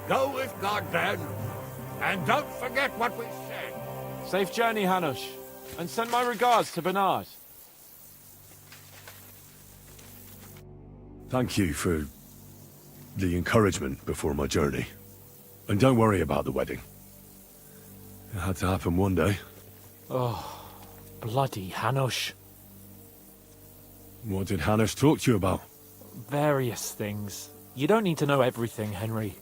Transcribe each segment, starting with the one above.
Go with God, then. And don't forget what we said. Safe journey, Hanush. And send my regards to Bernard. Thank you for the encouragement before my journey. And don't worry about the wedding. It had to happen one day. Oh, bloody Hanush. What did Hanush talk to you about? Various things. You don't need to know everything, Henry.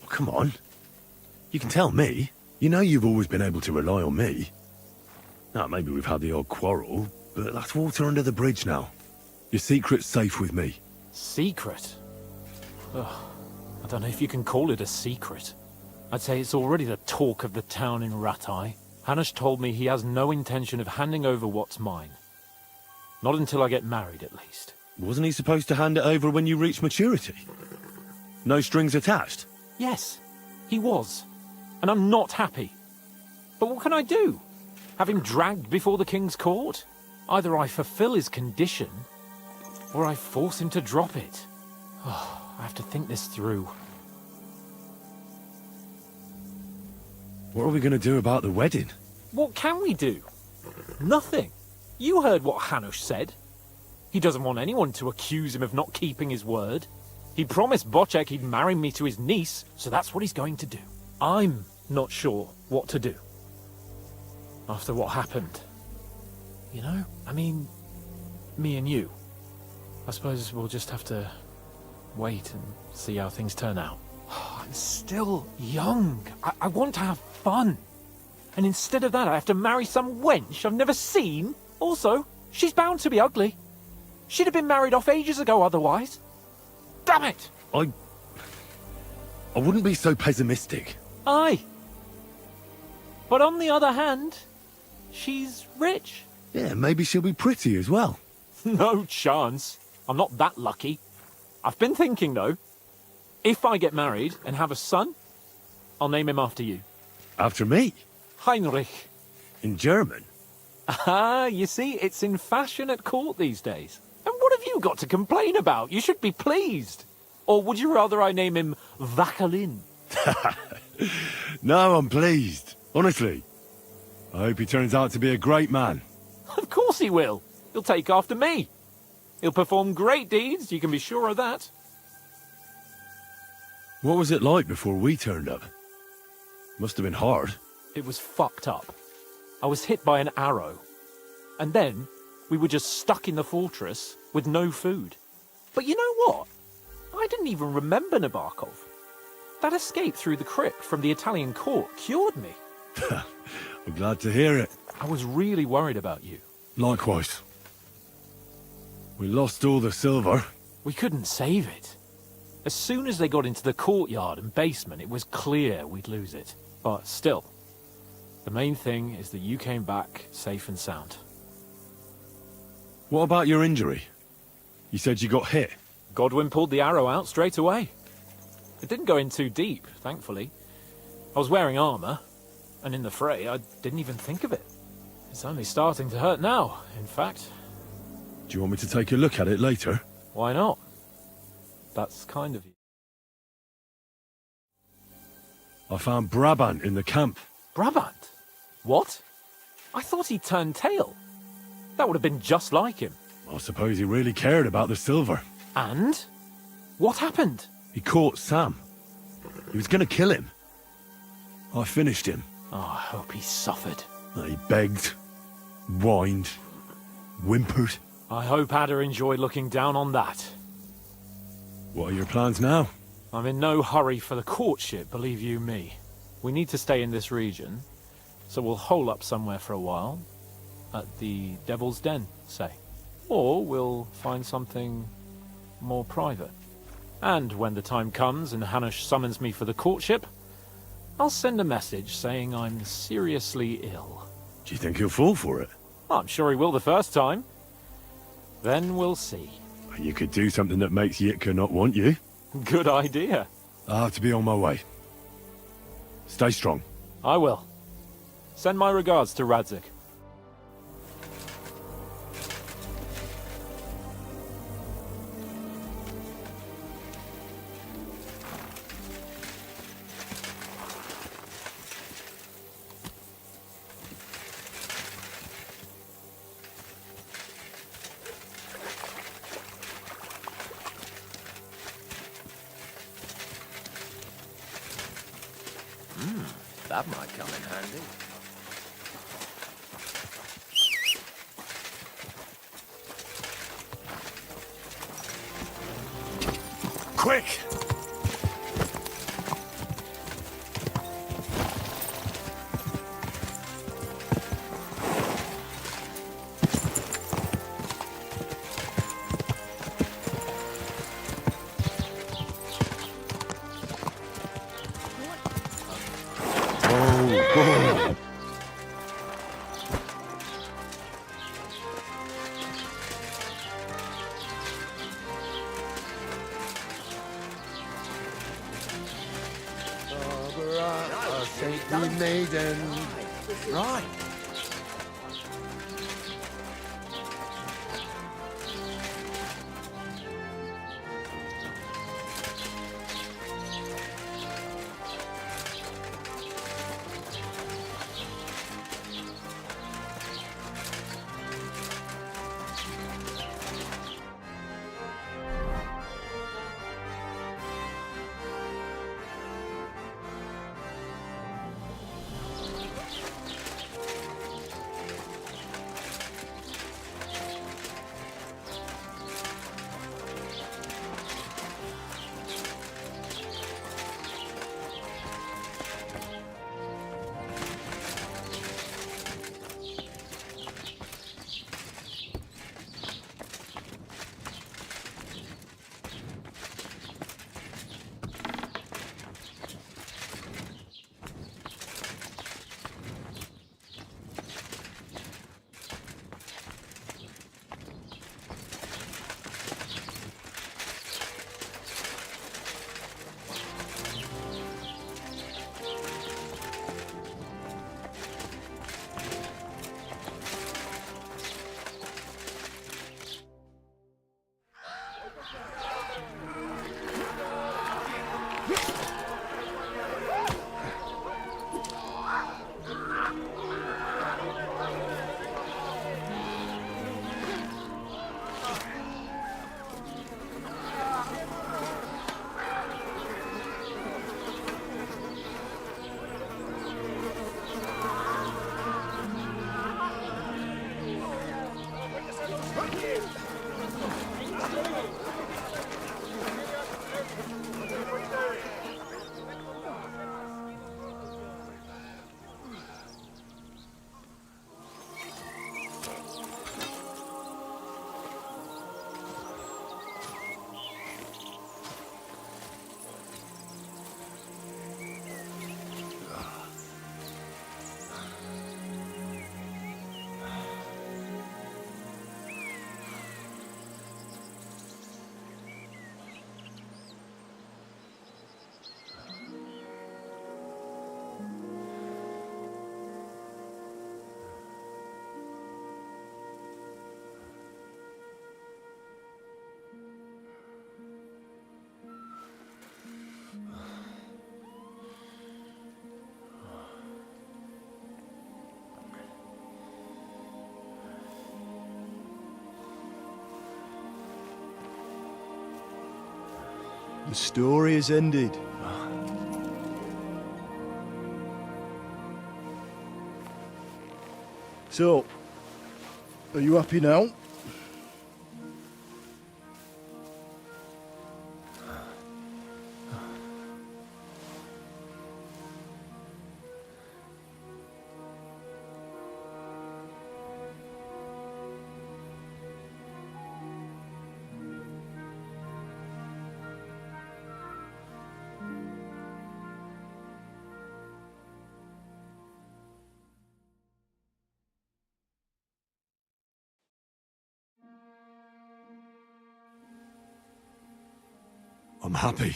Oh, come on. You can tell me. You know you've always been able to rely on me. Now, maybe we've had the odd quarrel, but that's water under the bridge now. Your secret's safe with me. Secret? Ugh, I don't know if you can call it a secret. I'd say it's already the talk of the town in Ratai. Hanush told me he has no intention of handing over what's mine. Not until I get married, at least. Wasn't he supposed to hand it over when you reach maturity? No strings attached? Yes, he was. And I'm not happy. But what can I do? Have him dragged before the king's court? Either I fulfill his condition, or I force him to drop it. Oh, I have to think this through. What are we going to do about the wedding? What can we do? Nothing. You heard what Hanush said. He doesn't want anyone to accuse him of not keeping his word. He promised Bocek he'd marry me to his niece, so that's what he's going to do. I'm not sure what to do. After what happened. You know? I mean, me and you. I suppose we'll just have to wait and see how things turn out. I'm still young. I want to have fun. And instead of that, I have to marry some wench I've never seen. Also, she's bound to be ugly. She'd have been married off ages ago otherwise. Damn it! I wouldn't be so pessimistic. Aye. But on the other hand, she's rich. Yeah, maybe she'll be pretty as well. No chance. I'm not that lucky. I've been thinking, though. If I get married and have a son, I'll name him after you. After me? Heinrich. In German? Ah, you see, it's in fashion at court these days. And what have you got to complain about? You should be pleased. Or would you rather I name him Vacalin? No, I'm pleased. Honestly. I hope he turns out to be a great man. Of course he will. He'll take after me. He'll perform great deeds, you can be sure of that. What was it like before we turned up? Must have been hard. It was fucked up. I was hit by an arrow. And then, we were just stuck in the fortress with no food. But you know what? I didn't even remember Nabokov. That escape through the crypt from the Italian court cured me. I'm glad to hear it. I was really worried about you. Likewise. We lost all the silver. We couldn't save it. As soon as they got into the courtyard and basement, it was clear we'd lose it. But still, the main thing is that you came back safe and sound. What about your injury? You said you got hit. Godwin pulled the arrow out straight away. It didn't go in too deep, thankfully. I was wearing armor, and in the fray, I didn't even think of it. It's only starting to hurt now, in fact. Do you want me to take a look at it later? Why not? That's kind of you. I found Brabant in the camp. Brabant? What? I thought he turned tail. That would have been just like him. I suppose he really cared about the silver. And? What happened? He caught Sam. He was going to kill him. I finished him. Oh, I hope he suffered. He begged, whined, whimpered. I hope Ada enjoyed looking down on that. What are your plans now? I'm in no hurry for the courtship, believe you me. We need to stay in this region, so we'll hole up somewhere for a while. At the Devil's Den, say. Or we'll find something more private. And when the time comes and Hanush summons me for the courtship, I'll send a message saying I'm seriously ill. Do you think he'll fall for it? I'm sure he will the first time. Then we'll see. You could do something that makes Yitka not want you. Good idea. I'll have to be on my way. Stay strong. I will. Send my regards to Radzik. That might come in handy. Quick! Oh, Barbara, a saintly maiden. Right. The story is ended. So, are you happy now? I'm happy.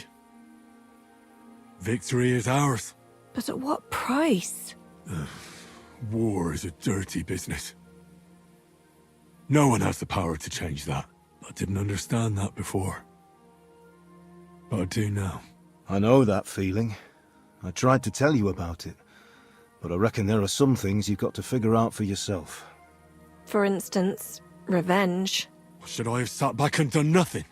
Victory is ours. But at what price? War is a dirty business. No one has the power to change that. I didn't understand that before. But I do now. I know that feeling. I tried to tell you about it. But I reckon there are some things you've got to figure out for yourself. For instance, revenge. Should I have sat back and done nothing?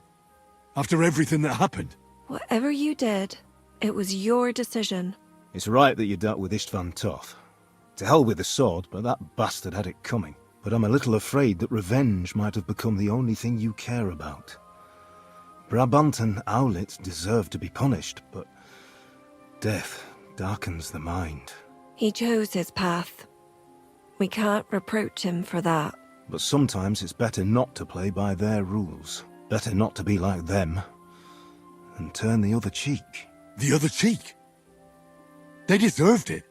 After everything that happened? Whatever you did, it was your decision. It's right that you dealt with Istvan Toth. To hell with the sword, but that bastard had it coming. But I'm a little afraid that revenge might have become the only thing you care about. Brabant and Owlet deserve to be punished, but death darkens the mind. He chose his path. We can't reproach him for that. But sometimes it's better not to play by their rules. Better not to be like them. And turn the other cheek. The other cheek? They deserved it.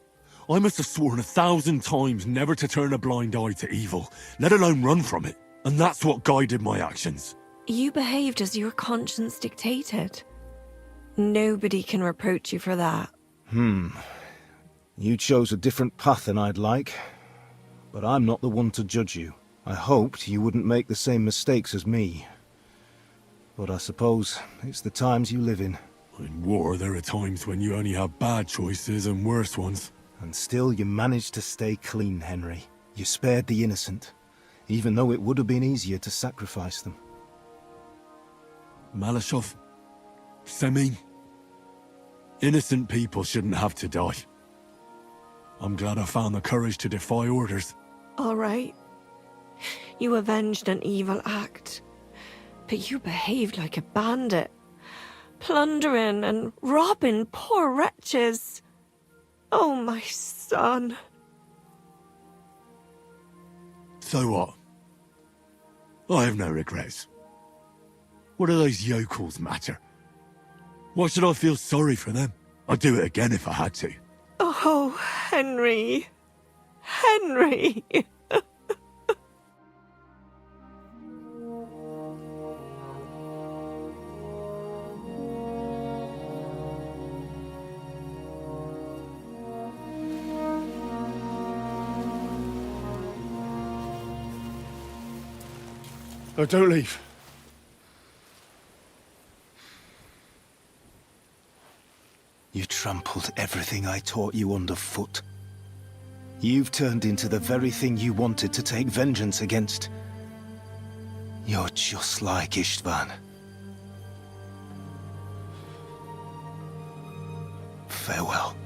I must have sworn 1,000 times never to turn a blind eye to evil, let alone run from it. And that's what guided my actions. You behaved as your conscience dictated. Nobody can reproach you for that. You chose a different path than I'd like. But I'm not the one to judge you. I hoped you wouldn't make the same mistakes as me. But I suppose it's the times you live in. In war, there are times when you only have bad choices and worse ones. And still you managed to stay clean, Henry. You spared the innocent, even though it would have been easier to sacrifice them. Malashov, Semin, innocent people shouldn't have to die. I'm glad I found the courage to defy orders. All right. You avenged an evil act. But you behaved like a bandit. Plundering and robbing poor wretches. Oh, my son. So what? I have no regrets. What do those yokels matter? Why should I feel sorry for them? I'd do it again if I had to. Oh, Henry. Henry. Oh, don't leave. You trampled everything I taught you underfoot. You've turned into the very thing you wanted to take vengeance against. You're just like Istvan. Farewell.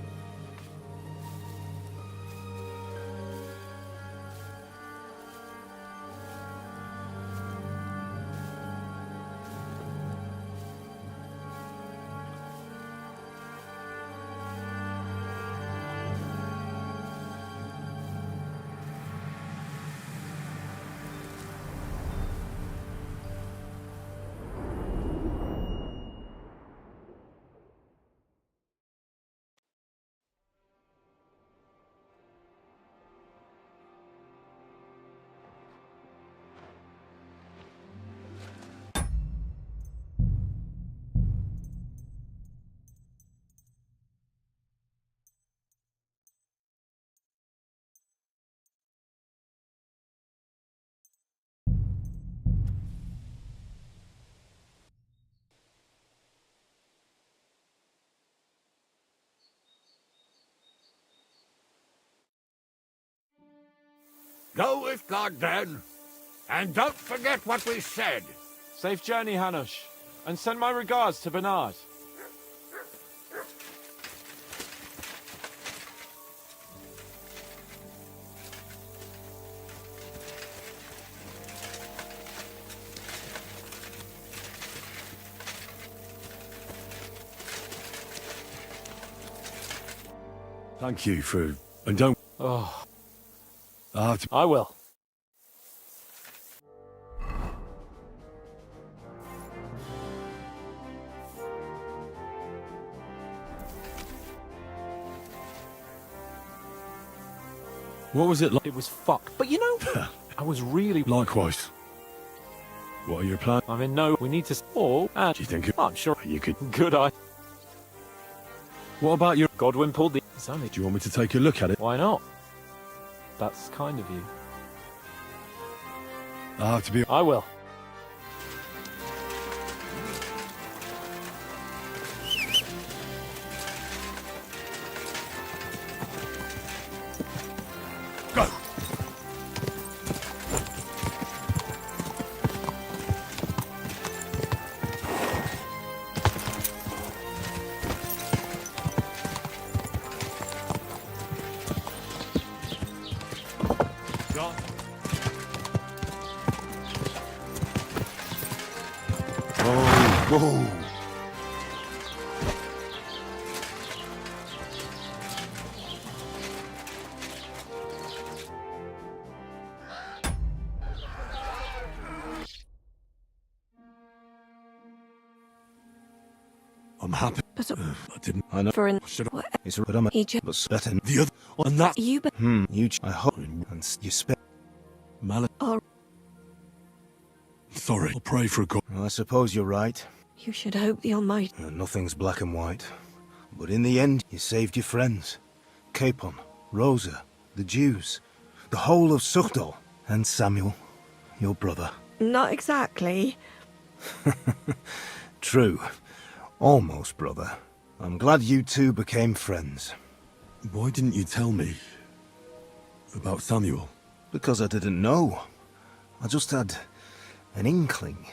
Go with God, then. And don't forget what we said. Safe journey, Hanush. And send my regards to Bernard. Thank you for... And don't... Oh, I have to... I will. What was it like? It was fucked. But you know, I was really... Likewise. What are your plans? I'm in no... We need to... Oh, and... Do you think I'm sure... you could... Good eye. What about your... Godwin pulled the... It's only... Do you want me to take a look at it? Why not? That's kind of you. I have to be... I will. Go! Whoa! I'm happy. But I didn't. I know. for an Should I? what It's what I'm Egypt, but better. The other. And that. you be I hope. And you spent. all. Sorry. I'll pray for a God. I suppose you're right. You should hope the Almighty. Nothing's black and white. But in the end, you saved your friends. Capon, Rosa, the Jews, the whole of Sugdol, and Samuel, your brother. Not exactly. True. Almost brother. I'm glad you two became friends. Why didn't you tell me about Samuel? Because I didn't know. I just had an inkling.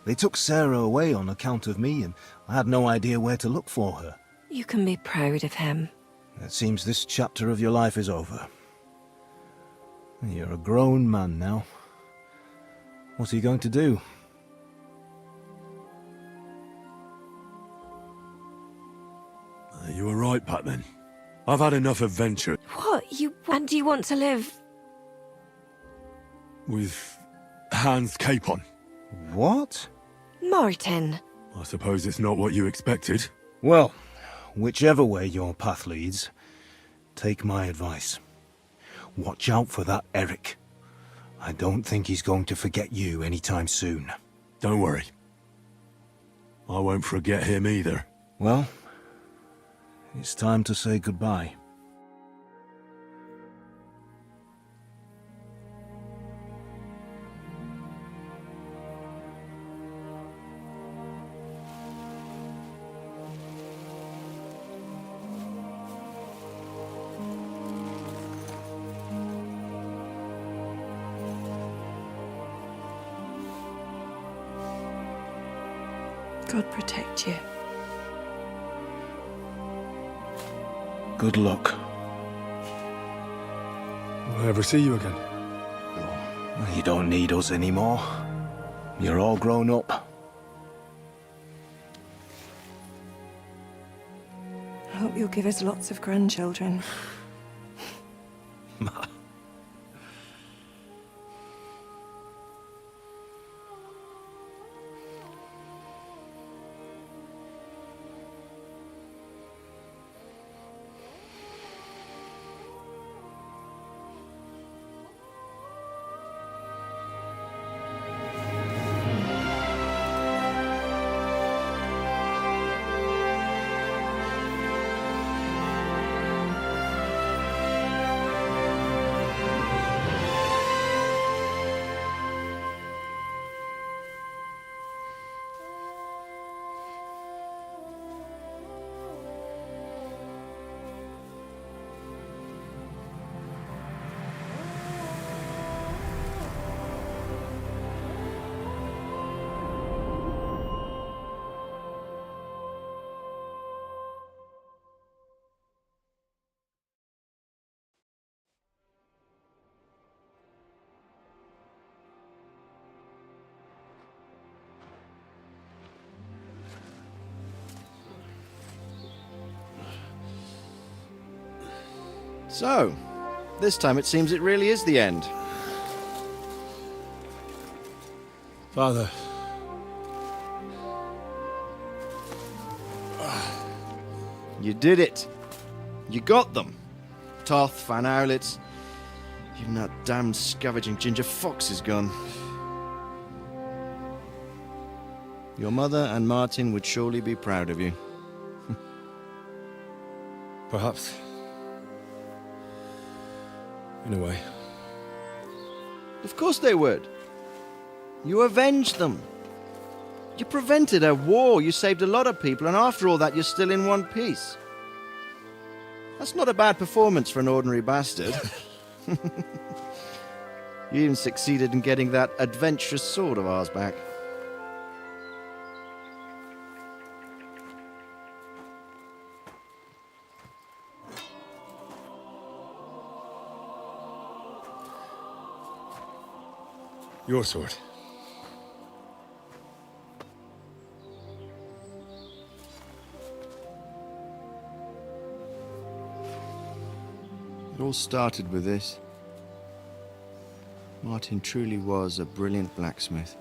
They took Sarah away on account of me, and I had no idea where to look for her. You can be proud of him. It seems this chapter of your life is over. You're a grown man now. What are you going to do? You were right back then. I've had enough adventure What you and you want to live? with Hans Capon. What? Martin. I suppose it's not what you expected. Well, whichever way your path leads, take my advice. Watch out for that Eric. I don't think he's going to forget you anytime soon. Don't worry. I won't forget him either. Well, it's time to say goodbye. God protect you. Good luck. Will I ever see you again? You don't need us anymore. You're all grown up. I hope you'll give us lots of grandchildren. So, this time it seems it really is the end. Father. You did it. You got them. Toth, Van Owlitz. Even that damned scavenging ginger fox is gone. Your mother and Martin would surely be proud of you. Perhaps. In a way. Of course they would. You avenged them. You prevented a war, you saved a lot of people, and after all that, you're still in one piece. That's not a bad performance for an ordinary bastard. You even succeeded in getting that adventurous sword of ours back. Your sword. all started with this. Martin truly was a brilliant blacksmith.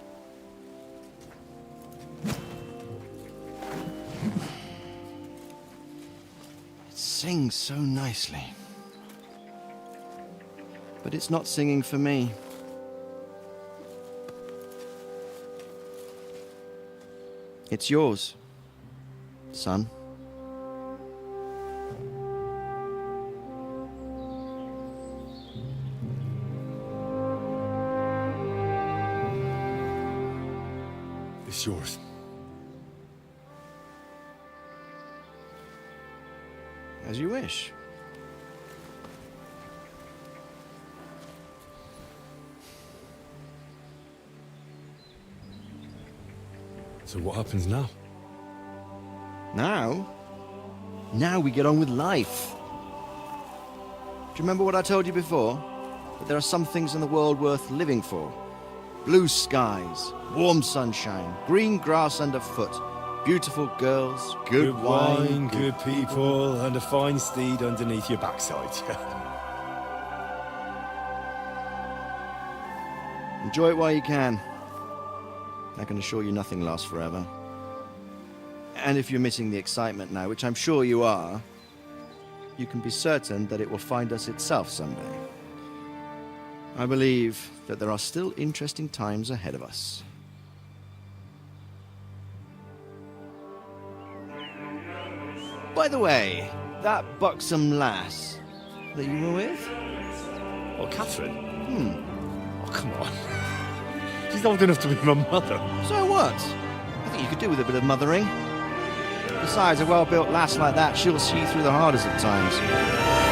It sings so nicely. But it's not singing for me. It's yours, son. It's yours. As you wish. So what happens now? Now we get on with life. Do you remember what I told you before? That there are some things in the world worth living for. Blue skies, warm sunshine, green grass underfoot, beautiful girls, good wine, good people, and a fine steed underneath your backside. Enjoy it while you can. I can assure you nothing lasts forever. And if you're missing the excitement now, which I'm sure you are, you can be certain that it will find us itself someday. I believe that there are still interesting times ahead of us. By the way, that buxom lass that you were with? Oh, Catherine? Oh, come on. She's old enough to be my mother. So what? I think you could do with a bit of mothering. Besides, a well-built lass like that, she'll see through the hardest at times.